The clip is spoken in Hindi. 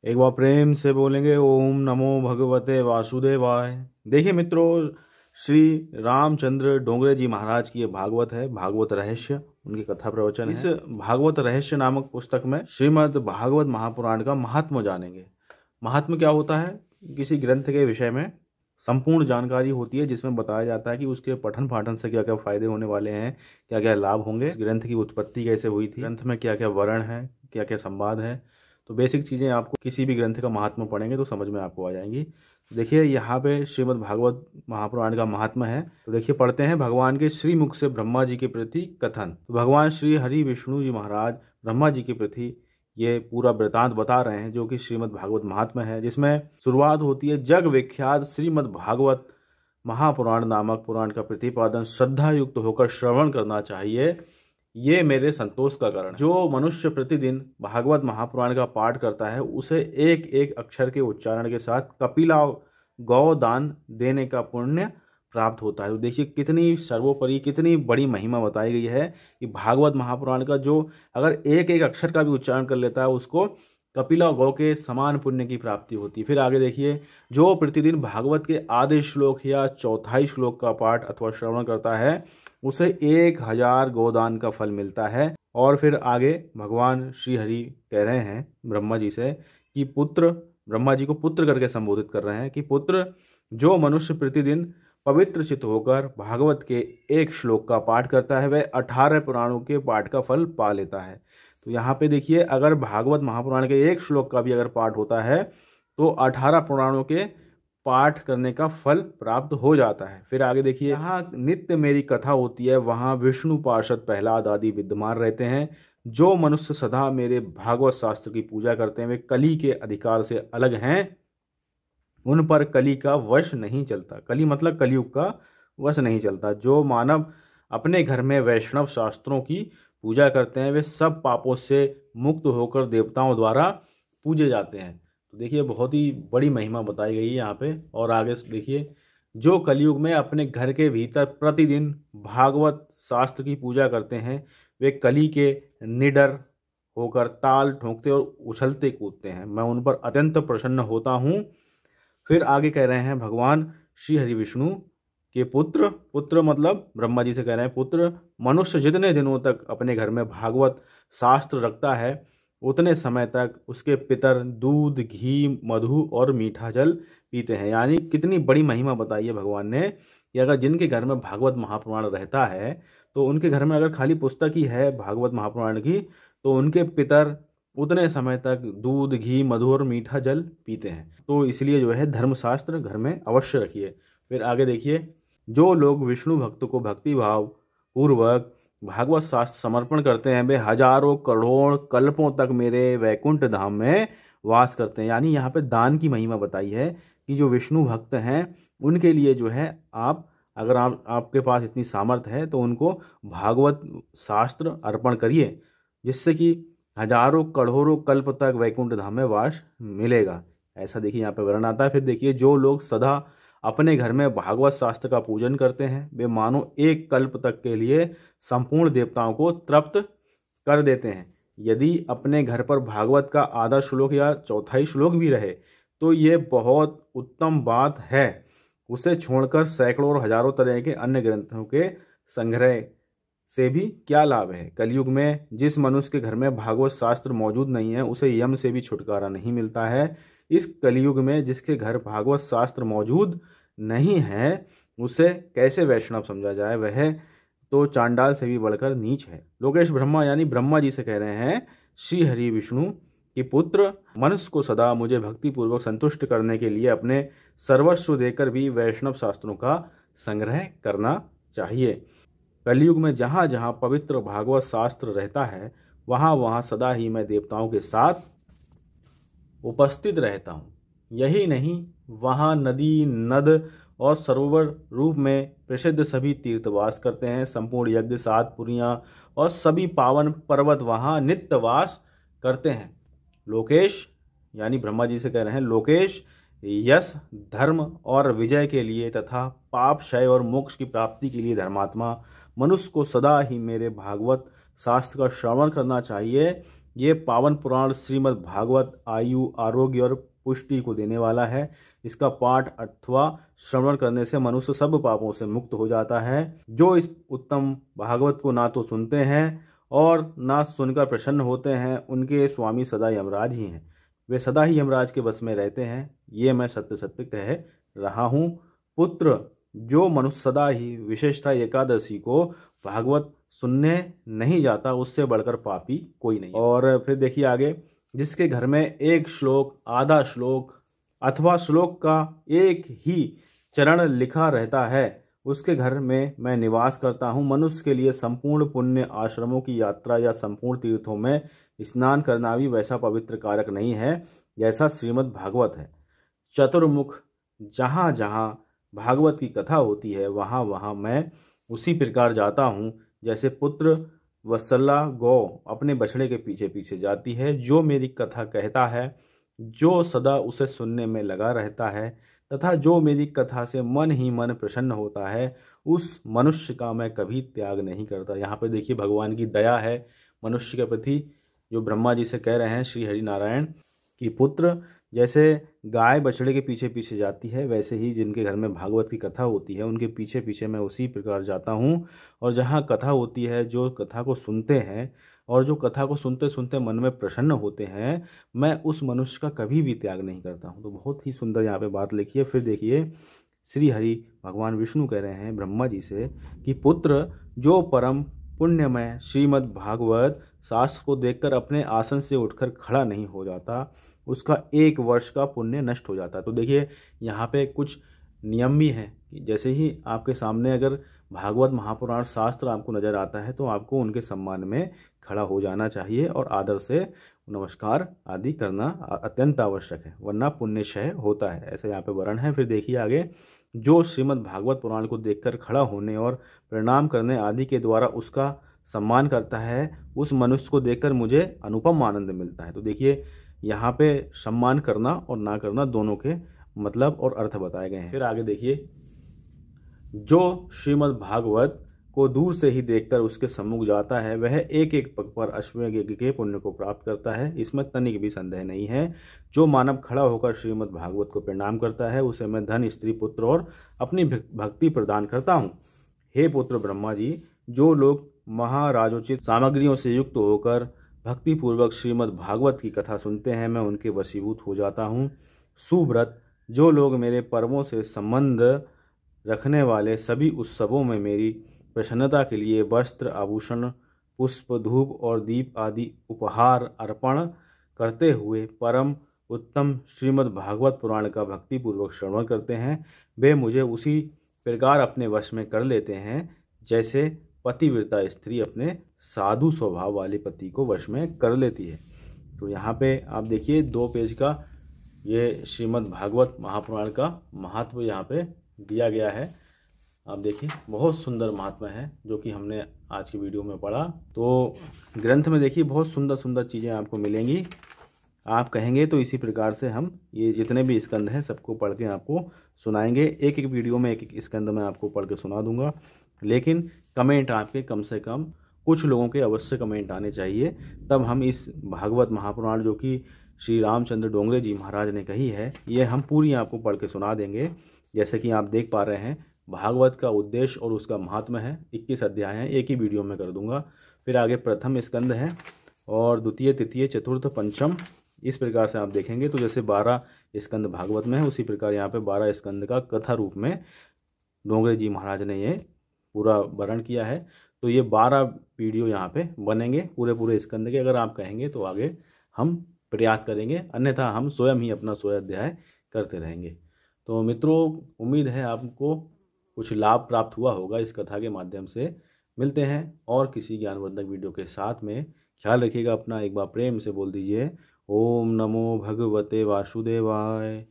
एक बार प्रेम से बोलेंगे ओम नमो भगवते वासुदेवाय। देखिए मित्रों, श्री रामचंद्र डोंगरे जी महाराज की ये भागवत है, भागवत रहस्य, उनकी कथा प्रवचन है। इस भागवत रहस्य नामक पुस्तक में श्रीमद् भागवत महापुराण का महात्म्य जानेंगे। महात्म्य क्या होता है? किसी ग्रंथ के विषय में संपूर्ण जानकारी होती है, जिसमें बताया जाता है कि उसके पठन पाठन से क्या क्या फायदे होने वाले हैं, क्या क्या लाभ होंगे, ग्रंथ की उत्पत्ति कैसे हुई थी, ग्रंथ में क्या क्या वर्ण है, क्या क्या संवाद है। तो बेसिक चीज़ें आपको किसी भी ग्रंथ का महात्म्य पढ़ेंगे तो समझ में आपको आ जाएंगी। देखिए यहाँ पे श्रीमद् भागवत महापुराण का महात्म्य है। तो देखिए पढ़ते हैं। भगवान के श्री मुख से ब्रह्मा जी के प्रति कथन। तो भगवान श्री हरि विष्णु जी महाराज ब्रह्मा जी के प्रति ये पूरा वृतांत बता रहे हैं, जो कि श्रीमद् भागवत महात्म्य है, जिसमें शुरुआत होती है जग विख्यात श्रीमद् भागवत महापुराण नामक पुराण का प्रतिपादन श्रद्धा युक्त होकर श्रवण करना चाहिए, ये मेरे संतोष का कारण। जो मनुष्य प्रतिदिन भागवत महापुराण का पाठ करता है उसे एक एक अक्षर के उच्चारण के साथ कपिला गौ दान देने का पुण्य प्राप्त होता है। तो देखिए कितनी सर्वोपरि, कितनी बड़ी महिमा बताई गई है कि भागवत महापुराण का जो अगर एक एक अक्षर का भी उच्चारण कर लेता है उसको कपिला गौ के समान पुण्य की प्राप्ति होती है। फिर आगे देखिए, जो प्रतिदिन भागवत के आधे श्लोक या चौथाई श्लोक का पाठ अथवा श्रवण करता है उसे 1000 गोदान का फल मिलता है। और फिर आगे भगवान श्री हरि कह रहे हैं ब्रह्मा जी से कि पुत्र, ब्रह्मा जी को पुत्र करके संबोधित कर रहे हैं कि पुत्र, जो मनुष्य प्रतिदिन पवित्र चित्त होकर भागवत के एक श्लोक का पाठ करता है वह 18 पुराणों के पाठ का फल पा लेता है। तो यहाँ पे देखिए, अगर भागवत महापुराण के एक श्लोक का भी अगर पाठ होता है तो 18 पुराणों के पाठ करने का फल प्राप्त हो जाता है। फिर आगे देखिए, यहाँ नित्य मेरी कथा होती है, वहाँ विष्णु पार्षद प्रहलाद आदि विद्यमान रहते हैं। जो मनुष्य सदा मेरे भागवत शास्त्र की पूजा करते हैं वे कली के अधिकार से अलग हैं, उन पर कली का वश नहीं चलता। कली मतलब कलयुग का वश नहीं चलता। जो मानव अपने घर में वैष्णव शास्त्रों की पूजा करते हैं वे सब पापों से मुक्त होकर देवताओं द्वारा पूजे जाते हैं। तो देखिए बहुत ही बड़ी महिमा बताई गई है यहाँ पे। और आगे देखिए, जो कलयुग में अपने घर के भीतर प्रतिदिन भागवत शास्त्र की पूजा करते हैं वे कली के निडर होकर ताल ठोंकते और उछलते कूदते हैं, मैं उन पर अत्यंत प्रसन्न होता हूँ। फिर आगे कह रहे हैं भगवान श्री हरि विष्णु के पुत्र, पुत्र मतलब ब्रह्मा जी से कह रहे हैं पुत्र, मनुष्य जितने दिनों तक अपने घर में भागवत शास्त्र रखता है उतने समय तक उसके पितर दूध, घी, मधु और मीठा जल पीते हैं। यानी कितनी बड़ी महिमा बताई है भगवान ने कि अगर जिनके घर में भागवत महापुराण रहता है तो उनके घर में अगर खाली पुस्तक ही है भागवत महापुराण की तो उनके पितर उतने समय तक दूध, घी, मधु और मीठा जल पीते हैं। तो इसलिए जो है धर्मशास्त्र घर में अवश्य रखिए। फिर आगे देखिए, जो लोग विष्णु भक्त को भक्ति भाव पूर्वक भागवत शास्त्र समर्पण करते हैं वे हजारों करोड़ कल्पों तक मेरे वैकुंठ धाम में वास करते हैं। यानी यहाँ पे दान की महिमा बताई है कि जो विष्णु भक्त हैं उनके लिए जो है अगर आपके पास इतनी सामर्थ्य है तो उनको भागवत शास्त्र अर्पण करिए, जिससे कि हजारों करोड़ों कल्प तक वैकुंठ धाम में वास मिलेगा। ऐसा देखिए यहाँ पे वर्णन आता है। फिर देखिए, जो लोग सदा अपने घर में भागवत शास्त्र का पूजन करते हैं वे मानो एक कल्प तक के लिए संपूर्ण देवताओं को तृप्त कर देते हैं। यदि अपने घर पर भागवत का आधा श्लोक या चौथाई श्लोक भी रहे तो ये बहुत उत्तम बात है। उसे छोड़कर सैकड़ों और हजारों तरह के अन्य ग्रंथों के संग्रह से भी क्या लाभ है। कलयुग में जिस मनुष्य के घर में भागवत शास्त्र मौजूद नहीं है उसे यम से भी छुटकारा नहीं मिलता है। इस कलयुग में जिसके घर भागवत शास्त्र मौजूद नहीं है उसे कैसे वैष्णव समझा जाए, वह तो चांडाल से भी बढ़कर नीच है। लोकेश ब्रह्मा यानी ब्रह्मा जी से कह रहे हैं श्री हरि विष्णु कि पुत्र, मनुष्य को सदा मुझे भक्ति पूर्वक संतुष्ट करने के लिए अपने सर्वस्व देकर भी वैष्णव शास्त्रों का संग्रह करना चाहिए। कलयुग में जहाँ जहाँ पवित्र भागवत शास्त्र रहता है वहाँ वहाँ सदा ही मैं देवताओं के साथ उपस्थित रहता हूँ। यही नहीं, वहाँ नदी, नद और सरोवर रूप में प्रसिद्ध सभी तीर्थवास करते हैं। संपूर्ण यज्ञ, 7 पुरियाँ और सभी पावन पर्वत वहाँ नित्यवास करते हैं। लोकेश यानी ब्रह्मा जी से कह रहे हैं, लोकेश यश, धर्म और विजय के लिए तथा पाप क्षय और मोक्ष की प्राप्ति के लिए धर्मात्मा मनुष्य को सदा ही मेरे भागवत शास्त्र का श्रवण करना चाहिए। ये पावन पुराण श्रीमद् भागवत आयु, आरोग्य और पुष्टि को देने वाला है। इसका पाठ अथवा श्रवण करने से मनुष्य सब पापों से मुक्त हो जाता है। जो इस उत्तम भागवत को ना तो सुनते हैं और ना सुनकर प्रसन्न होते हैं, उनके स्वामी सदा यमराज ही हैं। वे सदा ही यमराज के बस में रहते हैं। ये मैं सत्य सत्य कह रहा हूँ। पुत्र, जो मनुष्य सदा ही विशेषतः एकादशी को भागवत सुनने नहीं जाता, उससे बढ़कर पापी कोई नहीं। और फिर देखिए आगे, जिसके घर में एक श्लोक, आधा श्लोक अथवा श्लोक का एक ही चरण लिखा रहता है, उसके घर में मैं निवास करता हूँ। मनुष्य के लिए संपूर्ण पुण्य आश्रमों की यात्रा या संपूर्ण तीर्थों में स्नान करना भी वैसा पवित्र कारक नहीं है जैसा श्रीमद् भागवत है। चतुर्मुख, जहाँ जहाँ भागवत की कथा होती है वहाँ वहाँ मैं उसी प्रकार जाता हूँ जैसे पुत्र वत्सला गौ अपने बछड़े के पीछे पीछे जाती है। जो मेरी कथा कहता है, जो सदा उसे सुनने में लगा रहता है तथा जो मेरी कथा से मन ही मन प्रसन्न होता है, उस मनुष्य का मैं कभी त्याग नहीं करता। यहाँ पे देखिए भगवान की दया है मनुष्य के प्रति, जो ब्रह्मा जी से कह रहे हैं श्री हरि नारायण कि पुत्र, जैसे गाय बछड़े के पीछे पीछे जाती है, वैसे ही जिनके घर में भागवत की कथा होती है उनके पीछे पीछे मैं उसी प्रकार जाता हूँ। और जहाँ कथा होती है, जो कथा को सुनते हैं और जो कथा को सुनते सुनते मन में प्रसन्न होते हैं, मैं उस मनुष्य का कभी भी त्याग नहीं करता हूँ। तो बहुत ही सुंदर यहाँ पे बात लिखी है। फिर देखिए श्री हरि भगवान विष्णु कह रहे हैं ब्रह्मा जी से कि पुत्र, जो परम पुण्यमय श्रीमद् भागवत शास्त्र को देखकर अपने आसन से उठकर खड़ा नहीं हो जाता, उसका 1 वर्ष का पुण्य नष्ट हो जाता है। तो देखिए यहाँ पे कुछ नियम भी हैं कि जैसे ही आपके सामने अगर भागवत महापुराण शास्त्र आपको नज़र आता है तो आपको उनके सम्मान में खड़ा हो जाना चाहिए और आदर से नमस्कार आदि करना अत्यंत आवश्यक है, वरना पुण्य क्षय होता है, ऐसा यहाँ पे वर्णन है। फिर देखिए आगे, जो श्रीमद् भागवत पुराण को देखकर खड़ा होने और प्रणाम करने आदि के द्वारा उसका सम्मान करता है, उस मनुष्य को देखकर मुझे अनुपम आनंद मिलता है। तो देखिए यहाँ पे सम्मान करना और ना करना दोनों के मतलब और अर्थ बताए गए हैं। फिर आगे देखिए, जो श्रीमद् भागवत को दूर से ही देखकर उसके सम्मुख जाता है, वह एक एक पग पर अश्वमेध यज्ञ के पुण्य को प्राप्त करता है, इसमें तनिक भी संदेह नहीं है। जो मानव खड़ा होकर श्रीमद् भागवत को प्रणाम करता है, उसे मैं धन, स्त्री, पुत्र और अपनी भक्ति प्रदान करता हूँ। हे पुत्र ब्रह्मा जी, जो लोग महाराजोचित सामग्रियों से युक्त होकर भक्तिपूर्वक श्रीमद् भागवत की कथा सुनते हैं, मैं उनके वशीभूत हो जाता हूँ। सुव्रत, जो लोग मेरे पर्वों से संबंध रखने वाले सभी उत्सवों में मेरी प्रसन्नता के लिए वस्त्र, आभूषण, पुष्प, धूप और दीप आदि उपहार अर्पण करते हुए परम उत्तम श्रीमद् भागवत पुराण का भक्तिपूर्वक श्रवण करते हैं, वे मुझे उसी प्रकार अपने वश में कर लेते हैं जैसे पतिव्रता स्त्री अपने साधु स्वभाव वाले पति को वश में कर लेती है। तो यहाँ पे आप देखिए 2 पेज का ये श्रीमद् भागवत महापुराण का महत्व यहाँ पे दिया गया है। आप देखिए बहुत सुंदर महात्मा है जो कि हमने आज की वीडियो में पढ़ा। तो ग्रंथ में देखिए बहुत सुंदर सुंदर चीज़ें आपको मिलेंगी। आप कहेंगे तो इसी प्रकार से हम ये जितने भी स्कंद हैं सबको पढ़ के आपको सुनाएंगे। एक एक वीडियो में एक एक स्कंद मैं आपको पढ़ के सुना दूंगा, लेकिन कमेंट आपके कम से कम कुछ लोगों के अवश्य कमेंट आने चाहिए, तब हम इस भागवत महापुराण जो कि श्री रामचंद्र डोंगरे जी महाराज ने कही है, ये हम पूरी आपको पढ़ के सुना देंगे। जैसे कि आप देख पा रहे हैं भागवत का उद्देश्य और उसका महात्म्य है, 21 अध्याय हैं, एक ही वीडियो में कर दूंगा। फिर आगे प्रथम स्कंद है और द्वितीय, तृतीय, चतुर्थ, पंचम, इस प्रकार से आप देखेंगे। तो जैसे 12 स्कंद भागवत में है, उसी प्रकार यहाँ पे 12 स्कंद का कथा रूप में डोंगरे जी महाराज ने ये पूरा वर्णन किया है। तो ये 12 वीडियो यहाँ पे बनेंगे पूरे स्कंद के। अगर आप कहेंगे तो आगे हम प्रयास करेंगे, अन्यथा हम स्वयं ही अपना स्वाध्याय करते रहेंगे। तो मित्रों, उम्मीद है आपको कुछ लाभ प्राप्त हुआ होगा इस कथा के माध्यम से। मिलते हैं और किसी ज्ञानवर्धक वीडियो के साथ में। ख्याल रखिएगा अपना, एक बार प्रेम से बोल दीजिए ओम नमो भगवते वासुदेवाय।